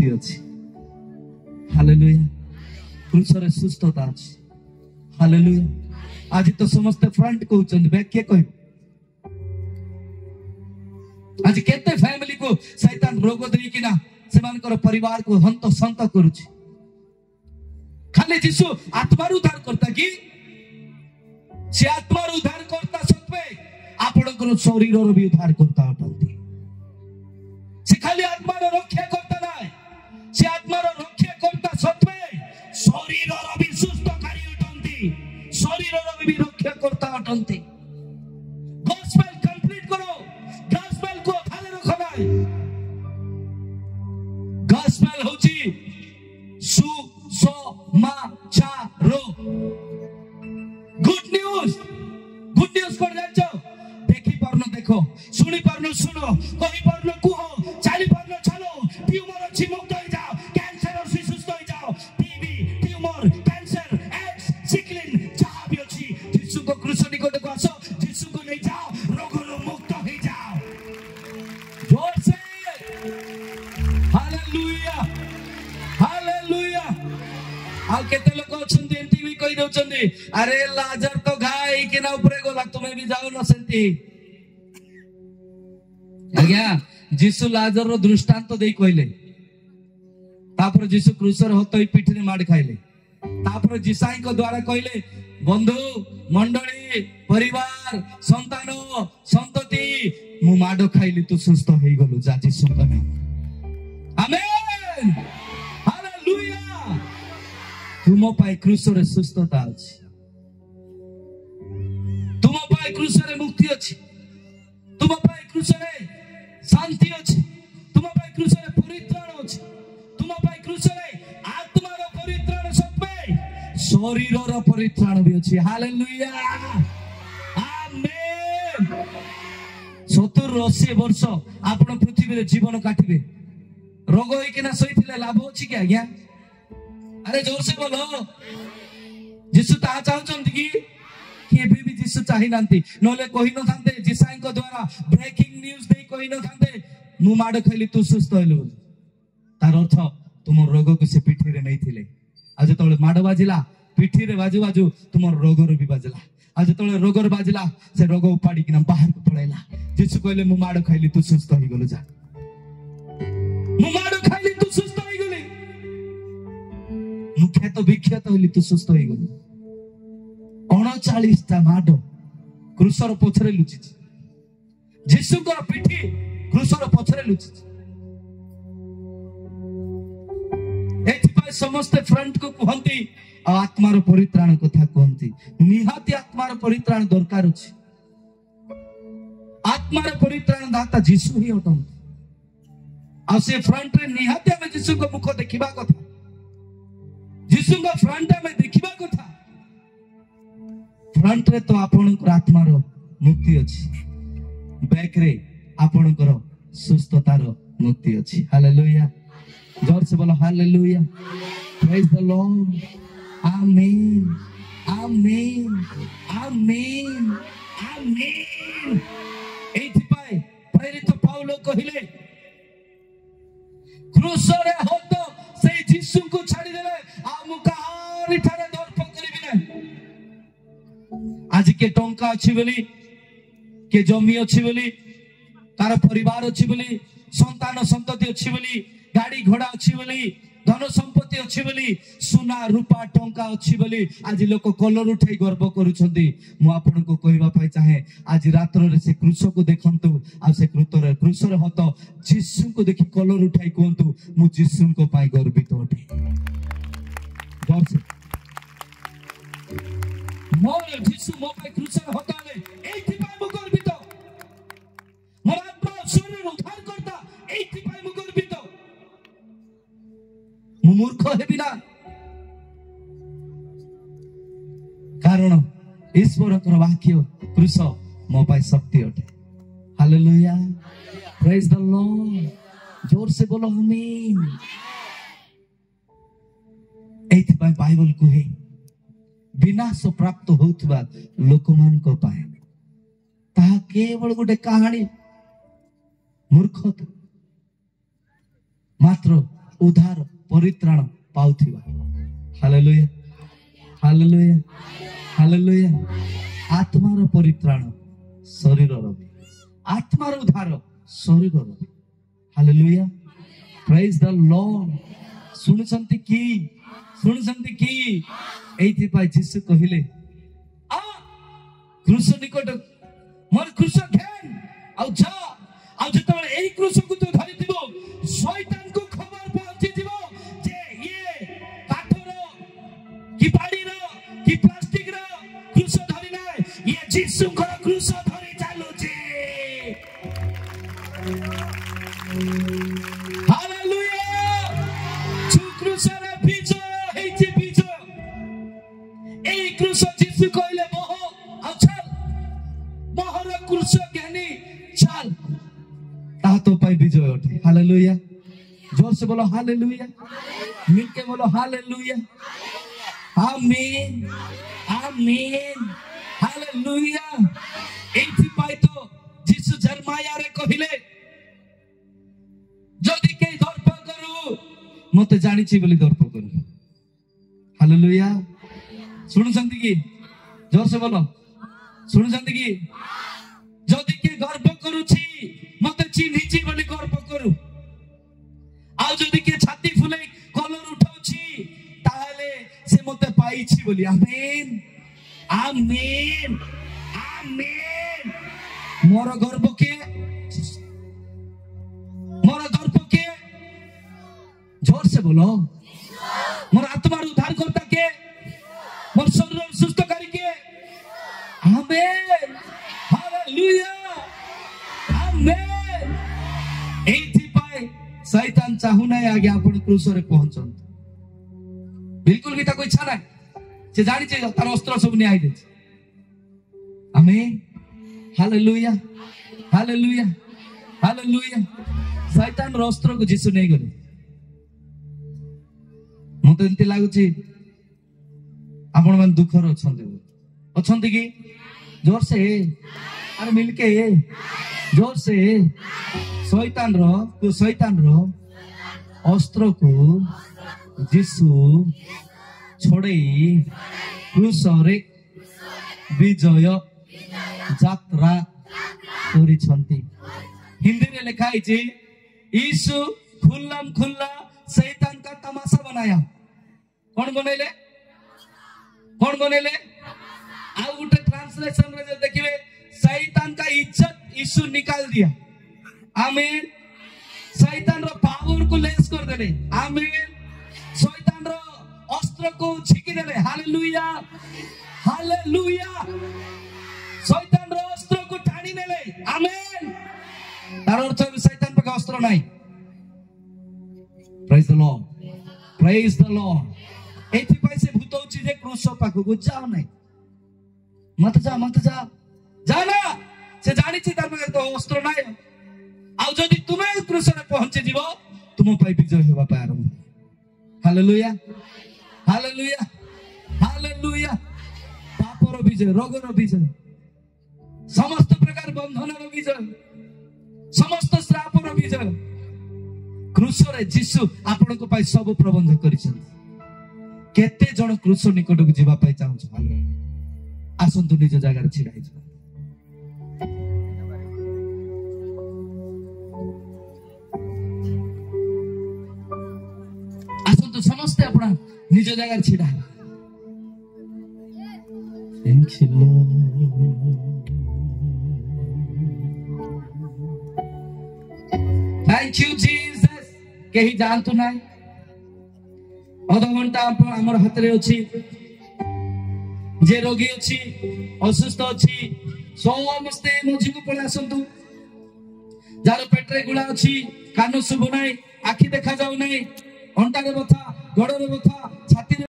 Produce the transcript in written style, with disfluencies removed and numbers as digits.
मुक्ति अछि। हालेलुया। क्रूसरे सुस्थता अछि। हालेलुया। आज तो समस्त फ्रंट कहउछन बैक के कहि। आज केते फैमिली को शैतान रोग देई कि ना सेमानकर परिवार को हंत संत करूछि। खाली यीशु आत्मा उद्धार करता कि से आत्मा उद्धार करता सत्वे आपणकर शरीर भी उद्धार करता अटंती। से खाली आत्मा रक्षा करता ना, से आत्मा रक्षा करता सत्वे शरीर भी सुस्थकारी अटंती, शरीर भी रक्षा करता अटंती। गॉस्पेल कंप्लीट करो, गॉस्पेल को थाले रखो ना। गॉस्पेल होची सुसमाचारो, गुड न्यूज। गुड न्यूज कोन जाचो? देखि परनो देखो, सुनी परनो सुनो, कहि परनो कुहो, चाली परनो चलो। ट्यूमर अछि मुक्त हो जाओ, कैंसर अछि सुस्त हो जाओ। टीबी, ट्यूमर, कैंसर, एड्स, सिकलिन जहां भी अछि यीशु को क्रूस निकट को आसो, यीशु को ले जाओ, रोग रो मुक्त हो जाओ। जोर से हालेलुया, हालेलुया। आ केते लोक अछंती टीवी कहि दउछंती, अरे लाजर तो गाय के ना ऊपर गला, तुम्हें भी जाओ न सेंती। आज्ञा यीशु लाजर रो दृष्टांत देई कहले, तापर यीशु क्रूसर होतई पिठरे मार खाइले। तापर जीसाई को द्वारा कहले, बंधु मंडली परिवार संतान संतति मु माडो खाइली तू सुस्त होई गलु जा यीशु का नाम। आमेन, हालेलुया। तुम पाए क्रूसरे सुस्थता अछि, तुम पाए क्रूसरे मुक्ति अछि, तुम पाए क्रूसरे शांति अछि, तुम पाए क्रूसरे परित्राण अछि, तुम पाए क्रूसरे आत्मार परित्राण सत्वे शरीरर परित्राण भी अछि। हालेलुया, आमेन। 70-80 वर्ष आपण पृथ्वी रे जीवन काटिबे, रोग होई कि ना सहिथिले लाभ अछि कि आज्ञा? अरे जोर से बोलो। यीशु ता चाहउछंती कि केबे भी यीशु चाहि नांती, नले कहि न थांते जीसाई को द्वारा ब्रेकिंग न्यूज देई कहि न थांते मु माड खइली तू सुस्त होइलु। तार अर्थ तुम रोग को से पिठी रे नै थिले, आज तळे माड बाजिला पिठी रे बाजू बाजू तुम रोग रे भी बाजला। आज तळे रोग रे बाजिला से रोग उपाडी कि ना बाहर को पळैला। यीशु कहले मु माड खइली तू सुस्त होई गलु जा, मु माड खइली तू सुस्त होई गली, मुख्य तो विख्यात होली तू सुस्त होई गलु। 39 टा माड क्रूसर पछरे लुचि, यीशु को पिठी क्रूसर पछरे लुचि। एथिपाई समस्त फ्रंट को कहंती आत्मार परित्राण कथा कहंती। निहाती आत्मार परित्राण दरकार अछि। आत्मार परित्राण दाता यीशु ही अटंती। आ से फ्रंट रे निहाती हम यीशु को मुख देखिबा कथा, यीशु को फ्रंट में देखिबा कथा। फ्रंट रे तो आपनकर आत्मार मुक्ति अछि, बैक रे आपनकर सुस्थतार मुक्ति अछि। हालेलुया, जोर से बोलो हालेलुया, प्रेज द लॉर्ड, आमीन, आमीन, आमीन, आमीन। एथि पाए प्रेरित पाउलो कहिले, क्रूसरे होतो से यीशु को छाड़ी देले आ मु कहारी थारे दर्प करिबि नै। आज के टंका अछि बोली, के जमी अछि बोली, तार परिवार अछि बोली, संतान संतति अछि बोली, गाड़ी घोड़ा अछि बोली, धन संपत्ति अछि बोली, सोना रूपा टंका अछि बोली आज लोक कलर उठाई गर्व करूछंती। मु आपन को कहबा पाई चाहे आज रात्र रे से क्रूस को देखंतु, आ से क्रूसर हत यीशु को देखि कलर उठाई कहंतु मु यीशु को पाई गर्वित अटे। जोर से मोर यीशु मो पाई क्रूसर हताले एथि पाई मु गर्वित, मोर आत्मा शरीर उद्धार करता एथि पाई मु गर्वित। मु मूर्ख हेबि ना, कारण ईश्वर कर वाक्य क्रूस मो पाई शक्ति अटे। हालेलुया, प्रेज द लॉर्ड, जोर से बोलो आमीन। एथि पाई बाइबल कहे विनाश प्राप्त होउतबा लोकमान को पाए ताहा केवल गोटे कहानी, मूर्खता। मात्र उद्धार परित्राण पाउथिबा। Hallelujah hallelujah hallelujah. आत्मार परित्राण शरीर भी, आत्मार उद्धार शरीर भी। Hallelujah praise the lord. सुनुचंती कि एथि पाई जीसु कहिले आ क्रूस निकट मोर क्रूस घेन आ जा आ जतबे एही क्रूस को तू धरि दिबो शैतान को खबर पहुंची दिबो जे ये काठर कि बाड़ीर कि प्लास्टिक रो क्रूस धरि नै ये जीसु को क्रूस धरि चालू छे। हालेलुया तू क्रूस रे विजय हेछि विजय। एही क्रूस जीसु कहले मोह आ चल मोहर क्रूस ज्ञानी चल ता तो पाई विजय उठे। हालेलुया जोर से बोलो हालेलुया, मिलके बोलो हालेलुया। आमीन आमीन हालेलुया। एथि पाई तो जीसु जर्माया रे कहिले जदि के दर्प करू मते जानि छी बोली दर्प करू। हालेलुया सुनुचंती कि जोर से बोलो सुनुचंती कि जदि के गर्व करूछि मते चिन्हिछि बोली गर्व करू। आ जदि के छाती फुले कलर उठाउछि ताले से मते पाइछि बोली। आमीन आमीन आमीन। मोर गर्व के जोर से बोलो मोर आत्मार उद्धार करता के मोर शरीर सुस्त करके। आमीन हालेलुया आमीन। एथि पाई शैतान चाहू नै आगे आपण क्रूस रे पहुंचन बिल्कुल भी ताको इच्छा नै से जानि छै तार अस्त्र सब नै आइ दे। आमीन हालेलुया हालेलुया हालेलुया। शैतान रो अस्त्र को जीसु नै गले। मते एंती लागुची आपण मन दुखर अछंती कि जोर से अरे मिलके जोर से शैतान रो अस्त्र को जीसु छोड़े क्रूस रे विजय यात्रा करिसंती। हिंदी रे लिखा है यीशु खुल्लम खुल्ला शैतान का तमाशा बनाया। कौन बनेले आ उठे ट्रांसलेशन रे जो देखिबे शैतान का इज्जत यीशु निकाल दिया। आमीन। शैतान रो पावर को लेस कर देले। आमीन। शैतान रो अस्त्र को छिकी देले। Hallelujah hallelujah. शैतान रो अस्त्र को टाणी नेले। आमीन। तार अर्थ शैतान पे अस्त्र नाही। Praise the Lord praise the Lord. एथि पाई से भूतौची जे क्रूस पाखु को जाओ नाही मत जा जाना से जानि छी तार पे तो अस्त्र नाही। आ जदि तुमे क्रूस रे पहुंचे जीवो तुम पाई विजय होबा पाए आरंभ। Hallelujah hallelujah hallelujah. पापर विजय रोगर विजय समस्त प्रकार बंधन विजय समस्त श्राप विजय क्रूस रे जीसु आपण को पाई सब प्रबंध करिसन। केते जण क्रूस निकट को जीवा पाई चाहू छ आसंतु निज जगह रे छिड़ाई छ। आसंतु समस्त आपण निज जगह रे छिड़ा। Thank you lord thank you Jesus. केही जानतु नाही अध घंटा हमर हाथ रे अछि जे रोगी अछि असुस्थ अछि समस्ते मझी को पळे आसंतु। जार पेट रे गुला अछि कान सुबु नाही आखि देखा जाउ नाही अंटा रे बथा गोड़ रे बथा छाती